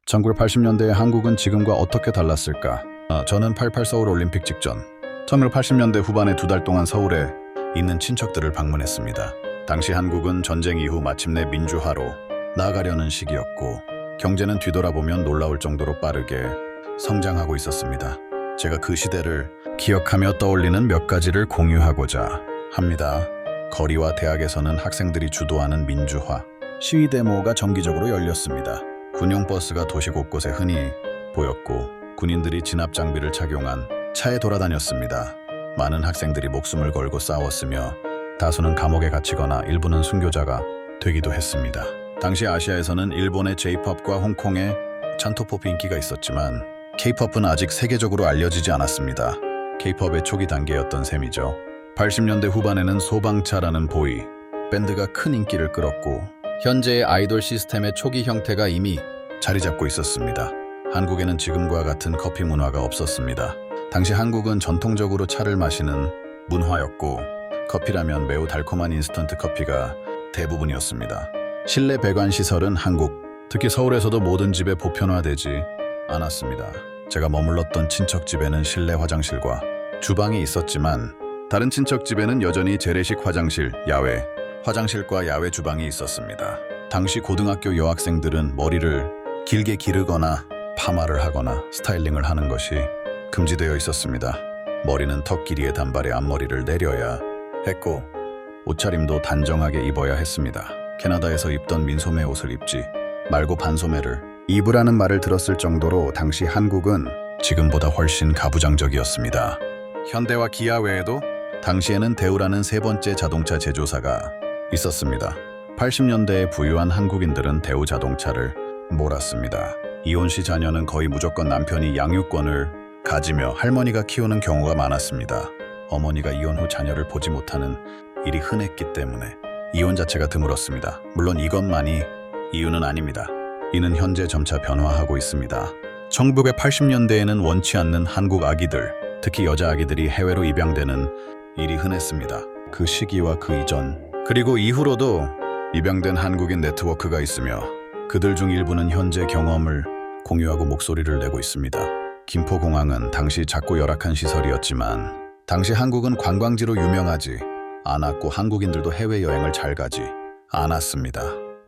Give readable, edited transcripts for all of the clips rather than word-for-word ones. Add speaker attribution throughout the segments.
Speaker 1: 1980년대의 한국은 지금과 어떻게 달랐을까? 저는 88 서울 올림픽 직전 1980년대 후반에 2달 동안 서울에 있는 친척들을 방문했습니다. 당시 한국은 전쟁 이후 마침내 민주화로 나아가려는 시기였고 경제는 뒤돌아보면 놀라울 정도로 빠르게 성장하고 있었습니다. 제가 그 시대를 기억하며 떠올리는 몇 가지를 공유하고자 합니다. 거리와 대학에서는 학생들이 주도하는 민주화, 시위 데모가 정기적으로 열렸습니다. 군용 버스가 도시 곳곳에 흔히 보였고 군인들이 진압 장비를 착용한 차에 돌아다녔습니다. 많은 학생들이 목숨을 걸고 싸웠으며 다수는 감옥에 갇히거나 일부는 순교자가 되기도 했습니다. 당시 아시아에서는 일본의 J-POP과 홍콩의 찬토포프 인기가 있었지만 K-POP은 아직 세계적으로 알려지지 않았습니다. K-POP의 초기 단계였던 셈이죠. 80년대 후반에는 소방차라는 보이 밴드가 큰 인기를 끌었고 현재의 아이돌 시스템의 초기 형태가 이미 자리 잡고 있었습니다. 한국에는 지금과 같은 커피 문화가 없었습니다. 당시 한국은 전통적으로 차를 마시는 문화였고 커피라면 매우 달콤한 인스턴트 커피가 대부분이었습니다. 실내 배관 시설은 한국, 특히 서울에서도 모든 집에 보편화되지 않았습니다. 제가 머물렀던 친척집에는 실내 화장실과 주방이 있었지만 다른 친척집에는 여전히 재래식 화장실, 야외 화장실과 야외 주방이 있었습니다. 당시 고등학교 여학생들은 머리를 길게 기르거나 파마를 하거나 스타일링을 하는 것이 금지되어 있었습니다. 머리는 턱 길이의 단발에 앞머리를 내려야 했고 옷차림도 단정하게 입어야 했습니다. 캐나다에서 입던 민소매 옷을 입지 말고 반소매를 입으라는 말을 들었을 정도로 당시 한국은 지금보다 훨씬 가부장적이었습니다. 현대와 기아 외에도 당시에는 대우라는 세 번째 자동차 제조사가 있었습니다. 80년대에 부유한 한국인들은 대우 자동차를 몰았습니다. 이혼 시 자녀는 거의 무조건 남편이 양육권을 가지며 할머니가 키우는 경우가 많았습니다. 어머니가 이혼 후 자녀를 보지 못하는 일이 흔했기 때문에 이혼 자체가 드물었습니다. 물론 이것만이 이유는 아닙니다. 이는 현재 점차 변화하고 있습니다. 1980년대에는 원치 않는 한국 아기들, 특히 여자 아기들이 해외로 입양되는 일이 흔했습니다. 그 시기와 그 이전, 그리고 이후로도 입양된 한국인 네트워크가 있으며 그들 중 일부는 현재 경험을 공유하고 목소리를 내고 있습니다. 김포공항은 당시 작고 열악한 시설이었지만 당시 한국은 관광지로 유명하지 않았고 한국인들도 해외여행을 잘 가지 않았습니다.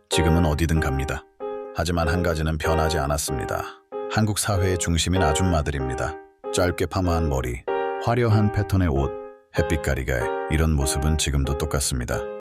Speaker 1: 지금은 어디든 갑니다. 하지만 한 가지는 변하지 않았습니다. 한국 사회의 중심인 아줌마들입니다. 짧게 파마한 머리, 화려한 패턴의 옷, 햇빛 가리개, 이런 모습은 지금도 똑같습니다.